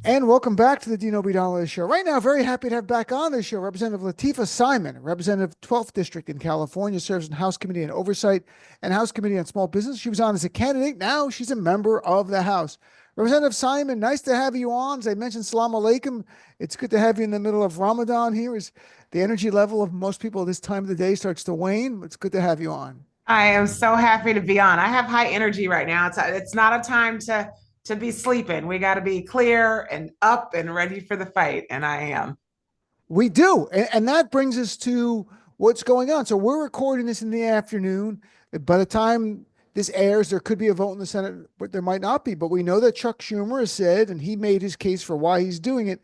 And welcome back to the Dean Obeidallah Show. Right now, very happy to have back on the show Representative Lateefah Simon, Representative 12th District in California, serves in House Committee on Oversight and House Committee on Small Business. She was on as a candidate. Now she's a member of the House. Representative Simon, nice to have you on. As I mentioned, Salam Alaikum. It's good to have you in the middle of Ramadan here as the energy level of most people at this time of the day starts to wane. It's good to have you on. I am so happy to be on. I have high energy right now. It's not a time to be sleeping. We got to be clear and up and ready for the fight, and I am. We do. And that brings us to what's going on. So we're recording this in the afternoon. By the time this airs, there could be a vote in the Senate, but there might not be. But we know that Chuck Schumer has said, and he made his case for why he's doing it,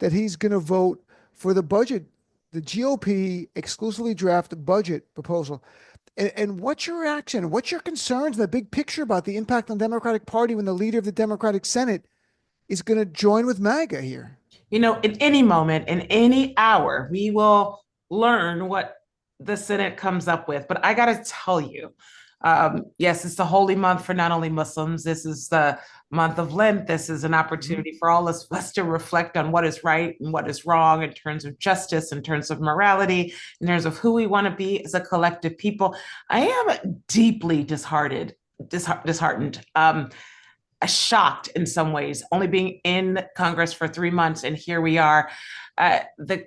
that he's going to vote for the budget, the GOP exclusively draft budget proposal. And what's your reaction? What's your concerns, the big picture about the impact on the Democratic Party when the leader of the Democratic Senate is going to join with MAGA here? In any moment, in any hour, we will learn what the Senate comes up with. But I got to tell you, yes, it's the holy month for not only Muslims. This is the month of Lent. This is an opportunity for all of us to reflect on what is right and what is wrong in terms of justice, in terms of morality, in terms of who we want to be as a collective people. I am deeply disheartened, shocked in some ways, only being in Congress for 3 months, and here we are. The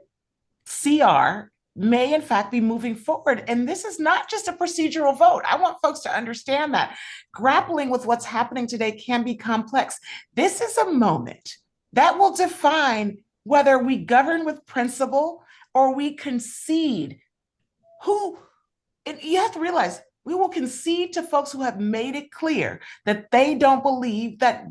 CR may in fact be moving forward. And this is not just a procedural vote. I want folks to understand that. Grappling with what's happening today can be complex. This is a moment that will define whether we govern with principle or we concede. And you have to realize, we will concede to folks who have made it clear that they don't believe that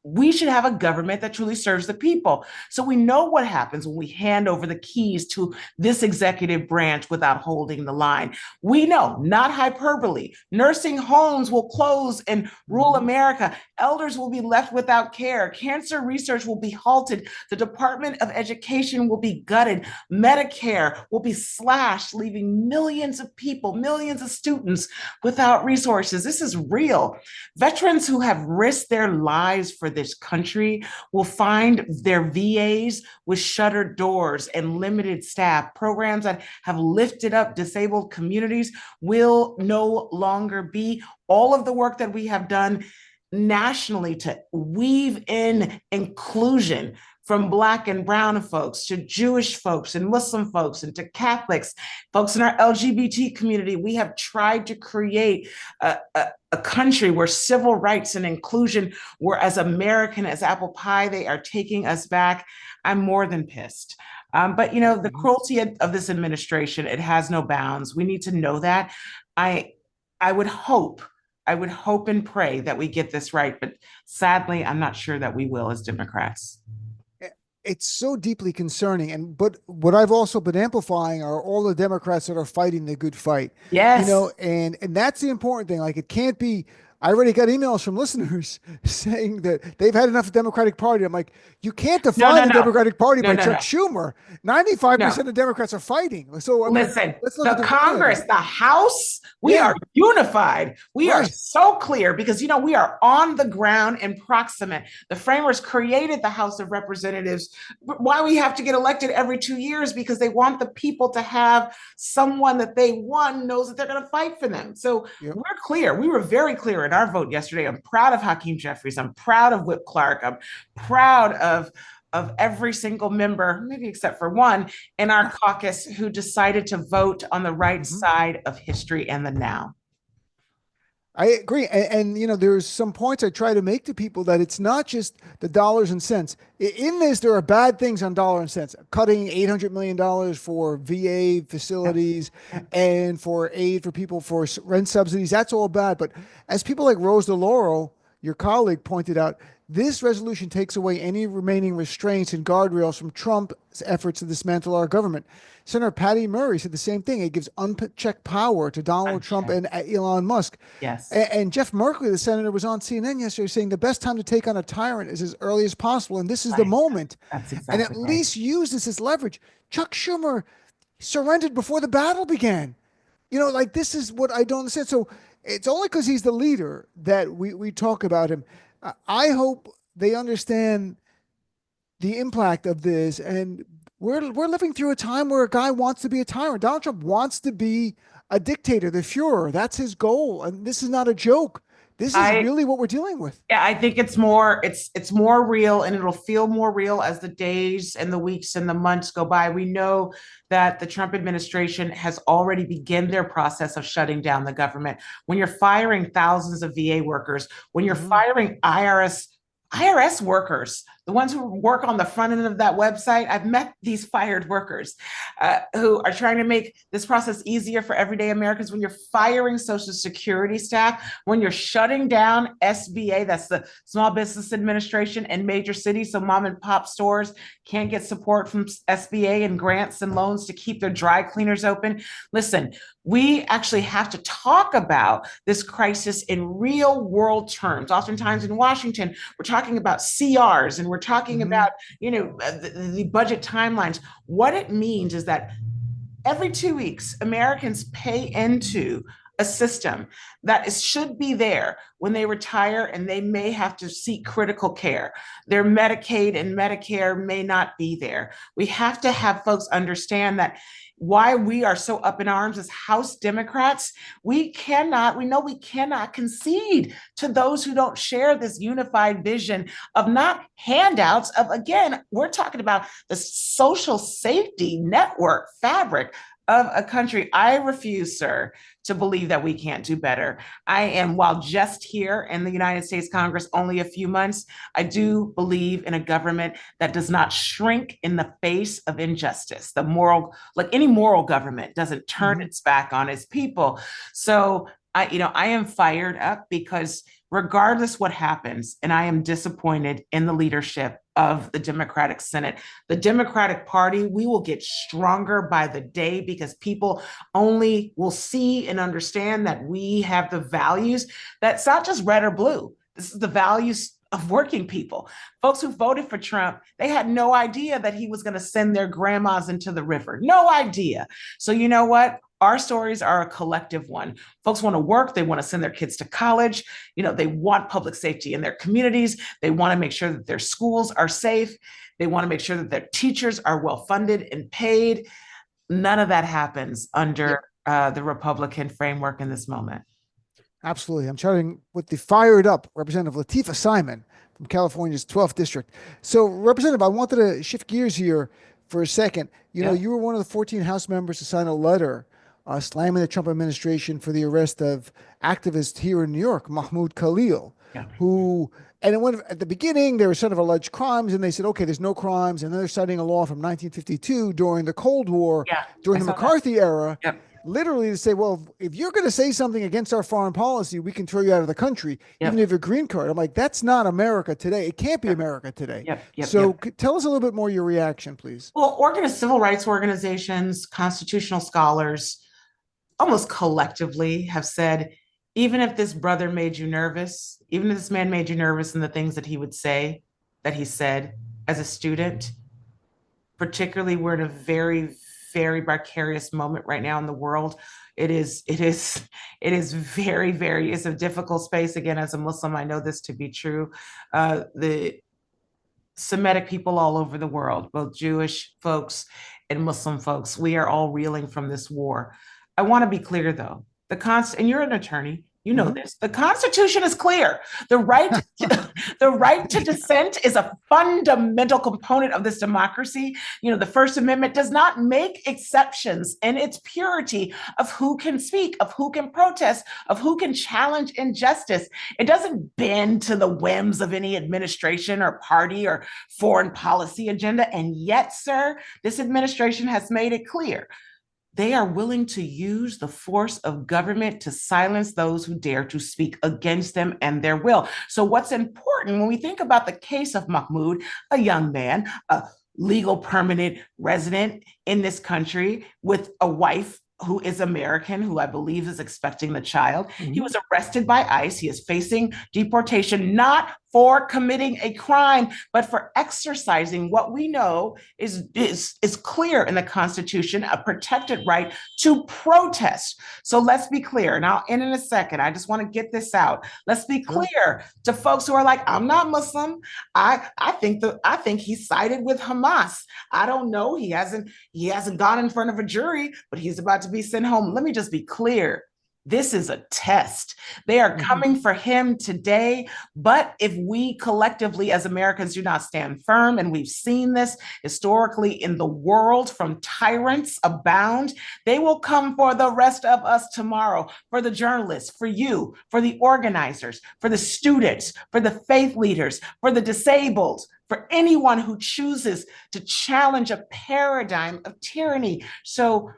we should have a government that truly serves the people. So we know what happens when we hand over the keys to this executive branch without holding the line. We know, not hyperbole, nursing homes will close in rural America. Elders will be left without care. Cancer research will be halted. The Department of Education will be gutted. Medicare will be slashed, leaving millions of people, millions of students without resources. This is real. Veterans who have risked their lives for this country will find their VAs with shuttered doors and limited staff. Programs that have lifted up disabled communities will no longer be. All of the work that we have done nationally to weave in inclusion from Black and Brown folks to Jewish folks and Muslim folks and to Catholics, folks in our LGBT community. We have tried to create a country where civil rights and inclusion were as American as apple pie. They are taking us back. I'm more than pissed. But the cruelty of this administration, it has no bounds. We need to know that. I would hope and pray that we get this right, but sadly, I'm not sure that we will as Democrats. It's so deeply concerning. But what I've also been amplifying are all the Democrats that are fighting the good fight. Yes. And that's the important thing. Like, it can't be. I already got emails from listeners saying that they've had enough of the Democratic Party. I'm like, you can't define the Democratic Party by Chuck Schumer. 95% of Democrats are fighting. So listen, the Congress, the House, we are unified. We are so clear because, we are on the ground and proximate. The framers created the House of Representatives. Why we have to get elected every 2 years? Because they want the people to have someone that they won knows that they're going to fight for them. So we're clear. We were very clear in our vote yesterday. I'm proud of Hakeem Jeffries. I'm proud of Whip Clark. I'm proud of every single member, maybe except for one, in our caucus who decided to vote on the right side of history and the now. I agree. And there's some points I try to make to people that it's not just the dollars and cents. In this, there are bad things on dollar and cents. Cutting $800 million for VA facilities and for aid for people for rent subsidies. That's all bad. But as people like Rose DeLauro, your colleague, pointed out, this resolution takes away any remaining restraints and guardrails from Trump's efforts to dismantle our government. Senator Patty Murray said the same thing. It gives unchecked power to Donald Trump and Elon Musk. Yes. And Jeff Merkley, the senator, was on CNN yesterday saying the best time to take on a tyrant is as early as possible. And this is the moment. That's exactly and at least use this as leverage. Chuck Schumer surrendered before the battle began. This is what I don't understand. So it's only because he's the leader that we talk about him. I hope they understand the impact of this. And we're living through a time where a guy wants to be a tyrant. Donald Trump wants to be a dictator, the Fuhrer. That's his goal. And this is not a joke. This is I really what we're dealing with. Yeah, I think it's more real, and it'll feel more real as the days and the weeks and the months go by. We know that the Trump administration has already begun their process of shutting down the government. When you're firing thousands of VA workers, when you're Mhm. firing IRS workers, the ones who work on the front end of that website, I've met these fired workers who are trying to make this process easier for everyday Americans. When you're firing Social Security staff, when you're shutting down SBA, that's the Small Business Administration in major cities, so mom and pop stores can't get support from SBA and grants and loans to keep their dry cleaners open. Listen, we actually have to talk about this crisis in real world terms. Oftentimes in Washington, we're talking about CRs and we're talking Mhm. about, the budget timelines. What it means is that every 2 weeks, Americans pay into a system that should be there when they retire and they may have to seek critical care. Their Medicaid and Medicare may not be there. We have to have folks understand that why we are so up in arms as House Democrats, we know we cannot concede to those who don't share this unified vision of not handouts, of, again, we're talking about the social safety network fabric of a country. I refuse, sir, to believe that we can't do better. I am, while just here in the United States Congress only a few months, I do believe in a government that does not shrink in the face of injustice. Like any moral government, doesn't turn Mhm. its back on its people. So I am fired up because regardless what happens, and I am disappointed in the leadership of the Democratic Senate, the Democratic Party, we will get stronger by the day because people only will see and understand that we have the values that's not just red or blue. This is the values of working people. Folks who voted for Trump, they had no idea that he was going to send their grandmas into the river. No idea. So you know what? Our stories are a collective one. Folks want to work. They want to send their kids to college. They want public safety in their communities. They want to make sure that their schools are safe. They want to make sure that their teachers are well funded and paid. None of that happens Yep. under the Republican framework in this moment. Absolutely. I'm chatting with the fired up Representative Lateefah Simon from California's 12th district. So, Representative, I wanted to shift gears here for a second. Yeah. You were one of the 14 House members to sign a letter slamming the Trump administration for the arrest of activist here in New York, Mahmoud Khalil, Yeah. who, and it went, at the beginning, there were sort of alleged crimes, and they said, okay, there's no crimes. And then they're citing a law from 1952 during the Cold War, Yeah. I during the saw that. McCarthy era, Yep. literally to say, well, if you're going to say something against our foreign policy, we can throw you out of the country, even if Yep. you have a green card. I'm like, that's not America today. It can't be Yep. America today. Yep. Yep. So Yep. tell us a little bit more your reaction, please. Well, civil rights organizations, constitutional scholars, almost collectively have said, even if this brother made you nervous, even if this man made you nervous in the things that he would say, that he said as a student, particularly we're in a very, very precarious moment right now in the world. It is very, very, it's a difficult space. Again, as a Muslim, I know this to be true. The Semitic people all over the world, both Jewish folks and Muslim folks, we are all reeling from this war. I want to be clear though, and you're an attorney, you know Mhm. this. The Constitution is clear. The right, the right to dissent is a fundamental component of this democracy. The First Amendment does not make exceptions in its purity of who can speak, of who can protest, of who can challenge injustice. It doesn't bend to the whims of any administration or party or foreign policy agenda. And yet, sir, this administration has made it clear they are willing to use the force of government to silence those who dare to speak against them and their will. So, what's important when we think about the case of Mahmoud, a young man, a legal permanent resident in this country with a wife who is American, who I believe is expecting the child. He Mhm. was arrested by ICE. He is facing deportation, not for committing a crime, but for exercising what we know is clear in the Constitution, a protected right to protest. So let's be clear. And I'll end in a second. I just want to get this out. Let's be clear to folks who are like, I'm not Muslim. I think he sided with Hamas. I don't know. He hasn't gone in front of a jury, but he's about to be sent home. Let me just be clear. This is a test. They are coming for him today. But if we collectively as Americans do not stand firm, and we've seen this historically in the world from tyrants abound, they will come for the rest of us tomorrow, for the journalists, for you, for the organizers, for the students, for the faith leaders, for the disabled, for anyone who chooses to challenge a paradigm of tyranny. So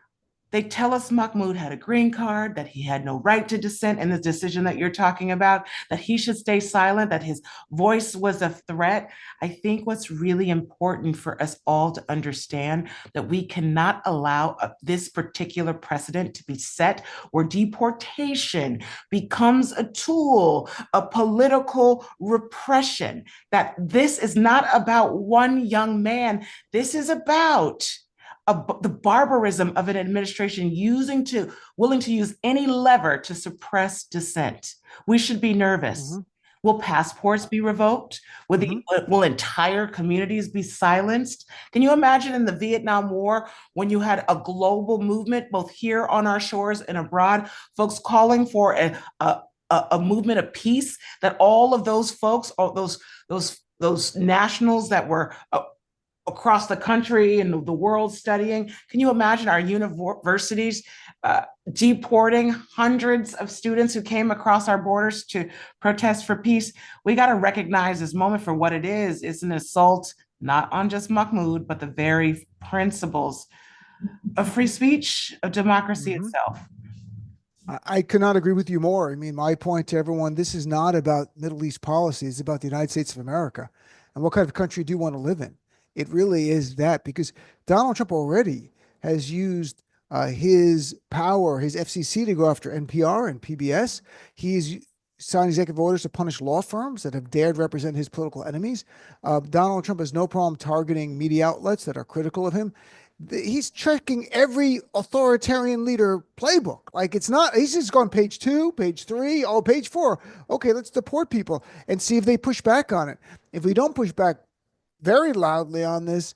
they tell us Mahmoud had a green card, that he had no right to dissent in the decision that you're talking about, that he should stay silent, that his voice was a threat. I think what's really important for us all to understand that we cannot allow this particular precedent to be set where deportation becomes a tool of political repression, that this is not about one young man. This is about the barbarism of an administration willing to use any lever to suppress dissent. We should be nervous. Will passports be revoked? Will entire communities be silenced? Can you imagine in the Vietnam War when you had a global movement, both here on our shores and abroad, folks calling for a movement of peace, that all of those folks, all those nationals that were across the country and the world studying. Can you imagine our universities deporting hundreds of students who came across our borders to protest for peace? We got to recognize this moment for what it is. It's an assault, not on just Mahmoud, but the very principles of free speech, of democracy itself. I could not agree with you more. I mean, my point to everyone, this is not about Middle East policy. It's about the United States of America and what kind of country do you want to live in? It really is that, because Donald Trump already has used his power, his FCC, to go after NPR and PBS. He's signed executive orders to punish law firms that have dared represent his political enemies. Donald Trump has no problem targeting media outlets that are critical of him. He's checking every authoritarian leader playbook. Like, it's not, he's just gone page 2, page 3, oh, page 4. Okay, let's deport people and see if they push back on it. If we don't push back very loudly on this,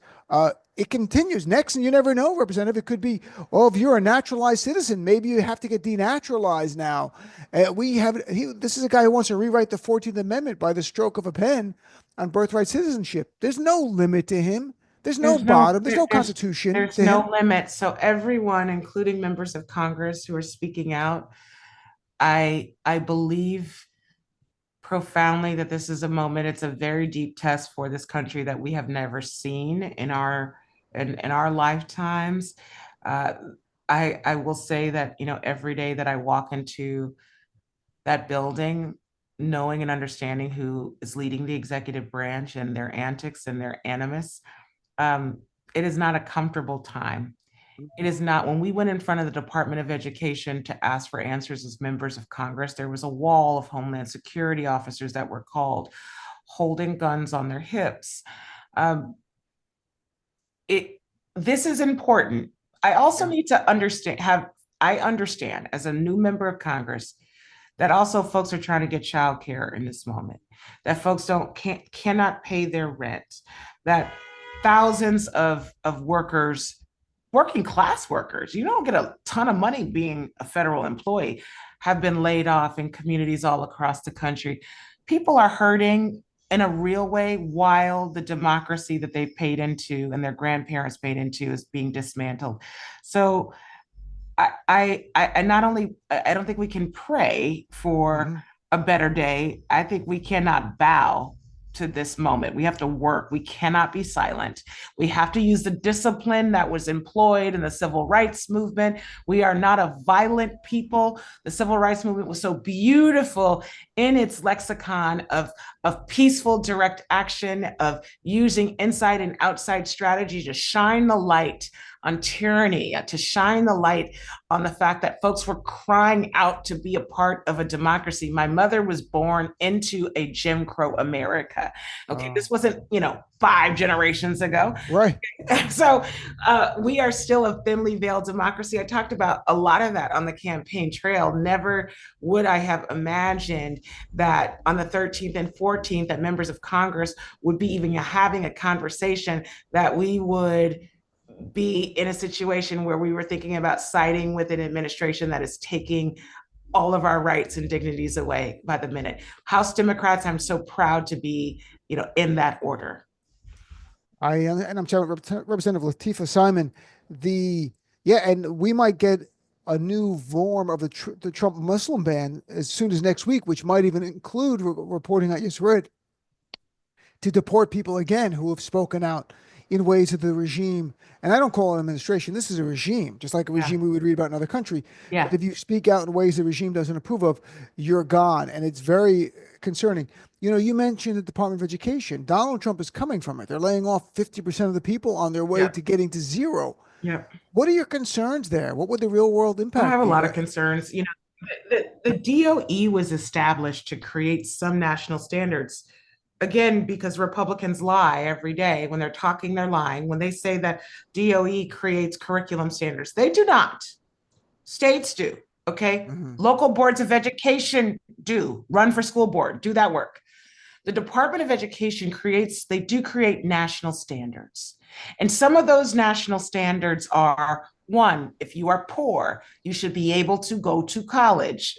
it continues. Next, and you never know, Representative, it could be, oh, if you're a naturalized citizen, maybe you have to get denaturalized now. This is a guy who wants to rewrite the 14th Amendment by the stroke of a pen on birthright citizenship. There's no limit to him. There's no bottom. There's no constitution. There's no limit. So everyone, including members of Congress who are speaking out, I believe profoundly that this is a moment. It's a very deep test for this country that we have never seen in our lifetimes. I will say that, every day that I walk into that building, knowing and understanding who is leading the executive branch and their antics and their animus, it is not a comfortable time. It is not. When we went in front of the Department of Education to ask for answers as members of Congress, there was a wall of Homeland Security officers that were called, holding guns on their hips. This is important. I also need to understand, I understand as a new member of Congress that also folks are trying to get childcare in this moment, that folks cannot pay their rent, that thousands of workers, working class workers, you don't get a ton of money being a federal employee, have been laid off in communities all across the country. People are hurting in a real way while the democracy that they've paid into and their grandparents paid into is being dismantled. So I don't think we can pray for a better day. I think we cannot bow to this moment. We have to work. We cannot be silent. We have to use the discipline that was employed in the civil rights movement. We are not a violent people. The civil rights movement was so beautiful in its lexicon of peaceful direct action, of using inside and outside strategy to shine the light on tyranny, to shine the light on the fact that folks were crying out to be a part of a democracy. My mother was born into a Jim Crow America. Okay, this wasn't, 5 generations ago. Right. So we are still a thinly veiled democracy. I talked about a lot of that on the campaign trail. Never would I have imagined that on the 13th and 14th that members of Congress would be even having a conversation, that we would be in a situation where we were thinking about siding with an administration that is taking all of our rights and dignities away by the minute. House Democrats, I'm so proud to be, in that order. And I'm telling Representative Lateefah Simon, and we might get a new form of the Trump Muslim ban as soon as next week, which might even include reporting I just read to deport people again who have spoken out in ways of the regime. And I don't call it an administration. This is a regime, just like a regime we would read about in another country. Yeah. But if you speak out in ways the regime doesn't approve of, you're gone. And it's very concerning. You mentioned the Department of Education. Donald Trump is coming from it. They're laying off 50% of the people on their way to getting to zero. Yeah. What are your concerns there? What would the real world impact be? I have a lot of concerns. The DOE was established to create some national standards. Again, because Republicans lie every day. When they're talking, they're lying. When they say that DOE creates curriculum standards, they do not. States do, okay? Local boards of education do. Run for school board, do that work. The Department of Education they do create national standards. And some of those national standards are, one, if you are poor, you should be able to go to college.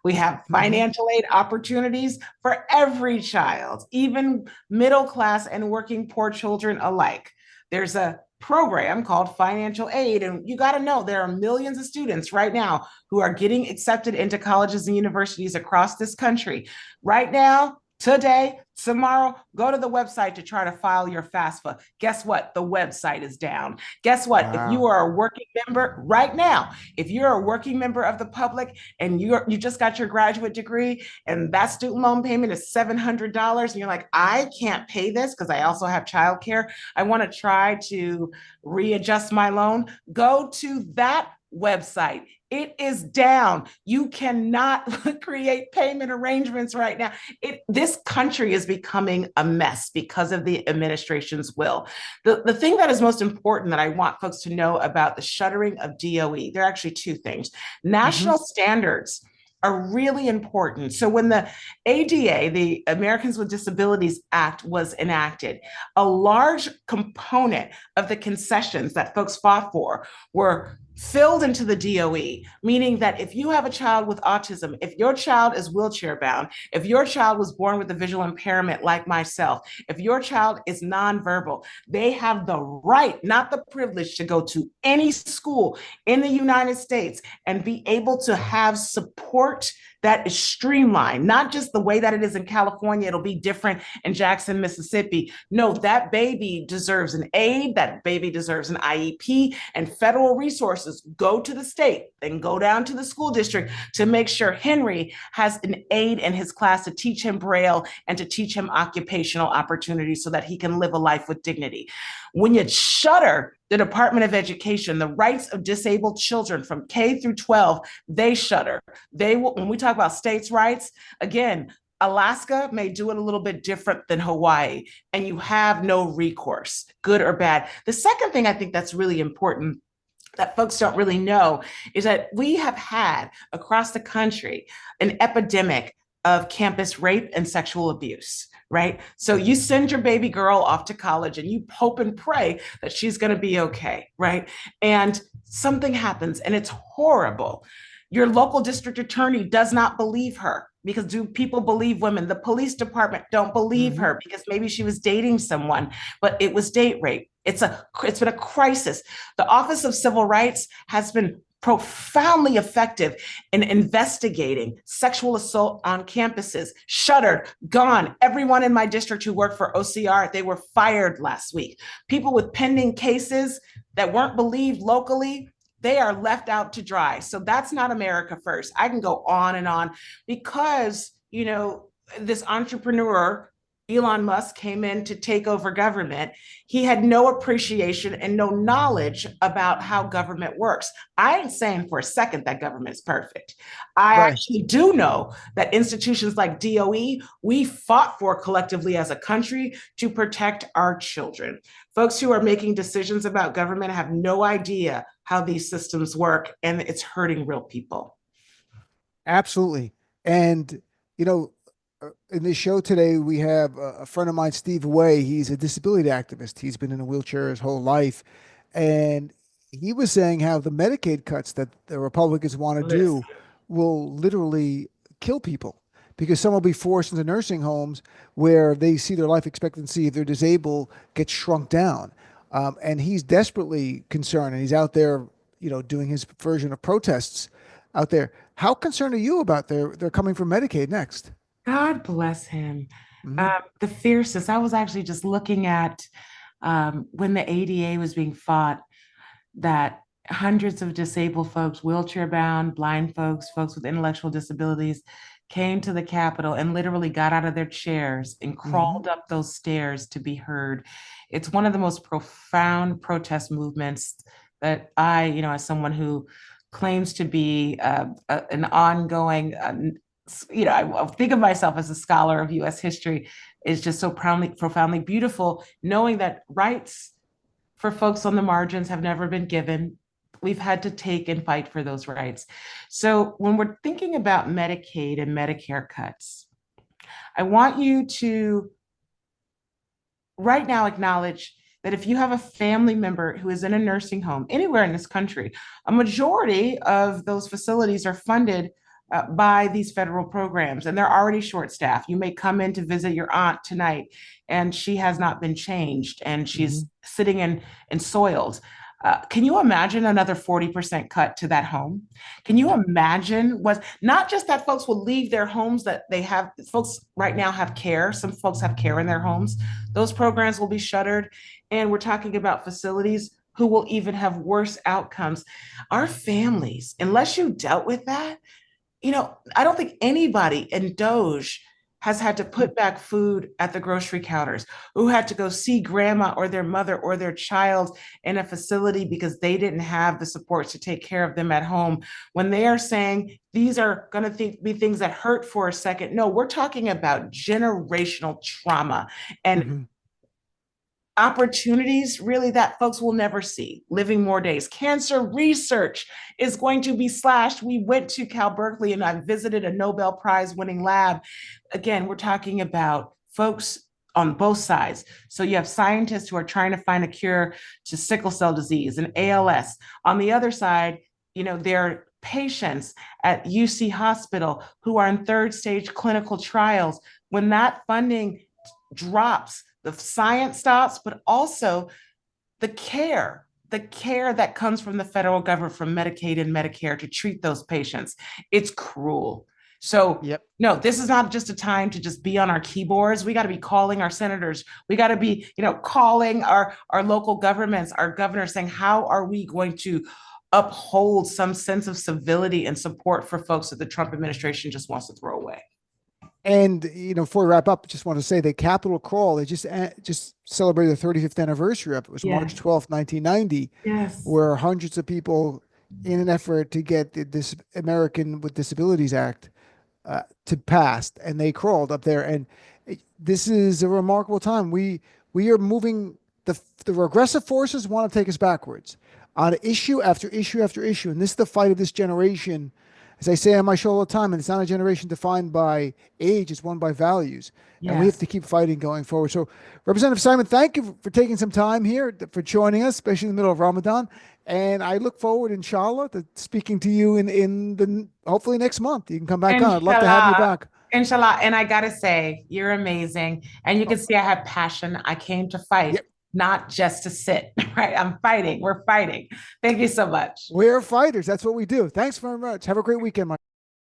We have financial aid opportunities for every child, even middle class and working poor children alike. There's a program called financial aid. And you got to know there are millions of students right now who are getting accepted into colleges and universities across this country. Right now, today, tomorrow, go to the website to try to file your FAFSA. Guess what? The website is down. Guess what? Wow. If you are a working member right now, if you're a working member of the public and you just got your graduate degree and that student loan payment is $700 and you're like, I can't pay this because I also have childcare. I want to try to readjust my loan. Go to that website. It is down. You cannot create payment arrangements right now. This country is becoming a mess because of the administration's will. The thing that is most important that I want folks to know about the shuttering of DOE, there are actually two things. National standards are really important. So when the ADA, the Americans with Disabilities Act, was enacted, a large component of the concessions that folks fought for were filled into the DOE, meaning that if you have a child with autism, if your child is wheelchair bound, if your child was born with a visual impairment like myself, if your child is nonverbal, they have the right, not the privilege, to go to any school in the United States and be able to have support that is streamlined, not just the way that it is in California. It'll be different in Jackson, Mississippi. No, that baby deserves an aid, that baby deserves an IEP, and federal resources go to the state and go down to the school district to make sure Henry has an aid in his class to teach him Braille and to teach him occupational opportunities so that he can live a life with dignity. When you shutter the Department of Education, the rights of disabled children from K through 12, they shutter. They will, when we talk about states' rights, again, Alaska may do it a little bit different than Hawaii, and you have no recourse, good or bad. The second thing I think that's really important that folks don't really know is that we have had across the country an epidemic of campus rape and sexual abuse, right? So you send your baby girl off to college and you hope and pray that she's going to be okay, right? And something happens and it's horrible. Your local district attorney does not believe her, because do people believe women? The police department don't believe her because maybe she was dating someone, but it was date rape. It's been a crisis. The Office of Civil Rights has been profoundly effective in investigating sexual assault on campuses. Shuttered, gone. Everyone in my district who worked for OCR, they were fired last week. People with pending cases that weren't believed locally, they are left out to dry. So that's not America first. I can go on and on because, this entrepreneur, Elon Musk came in to take over government, he had no appreciation and no knowledge about how government works. I ain't saying for a second that government is perfect. I Right. actually do know that institutions like DOE, we fought for collectively as a country to protect our children. Folks who are making decisions about government have no idea how these systems work, and it's hurting real people. Absolutely. And, you know, in this show today, we have a friend of mine, Steve Way. He's a disability activist. He's been in a wheelchair his whole life. And he was saying how the Medicaid cuts that the Republicans want to Listen, do will literally kill people because some will be forced into nursing homes where they see their life expectancy, if they're disabled, get shrunk down. And he's desperately concerned, and he's out there, doing his version of protests out there. How concerned are you about they're coming for Medicaid next? God bless him. Hmm. The fiercest. I was actually just looking at when the ADA was being fought, that hundreds of disabled folks, wheelchair bound, blind folks, folks with intellectual disabilities, came to the Capitol and literally got out of their chairs and Hmm. crawled up those stairs to be heard. It's one of the most profound protest movements that as someone who claims to be an ongoing, I think of myself as a scholar of US history, is just so profoundly beautiful, knowing that rights for folks on the margins have never been given. We've had to take and fight for those rights. So when we're thinking about Medicaid and Medicare cuts, I want you to right now acknowledge that if you have a family member who is in a nursing home anywhere in this country, a majority of those facilities are funded by these federal programs, and they're already short staffed. You may come in to visit your aunt tonight, and she has not been changed, and Hmm. she's sitting in soils. Can you imagine another 40% cut to that home? Can you imagine what, not just that folks will leave their homes, that they have, folks right now have care. Some folks have care in their homes. Those programs will be shuttered. And we're talking about facilities who will even have worse outcomes. Our families, unless you dealt with that, I don't think anybody in Doge has had to put back food at the grocery counters, who had to go see grandma or their mother or their child in a facility because they didn't have the supports to take care of them at home. When they are saying these are going to be things that hurt for a second, no, we're talking about generational trauma and Hmm. opportunities really that folks will never see. Living more days. Cancer research is going to be slashed. We went to Cal Berkeley and I visited a Nobel Prize winning lab. Again, we're talking about folks on both sides. So you have scientists who are trying to find a cure to sickle cell disease and ALS. On the other side, there are patients at UC Hospital who are in third stage clinical trials. When that funding drops, the science stops, but also the care that comes from the federal government, from Medicaid and Medicare to treat those patients. It's cruel. So, Yep. no, this is not just a time to just be on our keyboards. We got to be calling our senators. We got to be, calling our local governments, our governors, saying, how are we going to uphold some sense of civility and support for folks that the Trump administration just wants to throw away? And before we wrap up, just want to say the Capitol crawl, they just celebrated the 35th anniversary of it. It was Yeah. March 12th, 1990, Yes. where hundreds of people, in an effort to get this American with Disabilities Act to pass, and they crawled up there. And this is a remarkable time. We are moving. The regressive forces want to take us backwards on issue after issue after issue, and this is the fight of this generation. As I say on my show all the time, and it's not a generation defined by age; it's one by values, and we have Yes. to keep fighting going forward. So, Representative Simon, thank you for taking some time here for joining us, especially in the middle of Ramadan. And I look forward, inshallah, to speaking to you in the hopefully next month. You can come back on. I'd love to have you Inshallah. back. Inshallah. And I gotta say, you're amazing. And you can see I have passion. I came to fight, Yep, not just to sit, right? I'm fighting. We're fighting. Thank you so much. we're fighters. That's what we do. Thanks very much. Have a great weekend, Mike.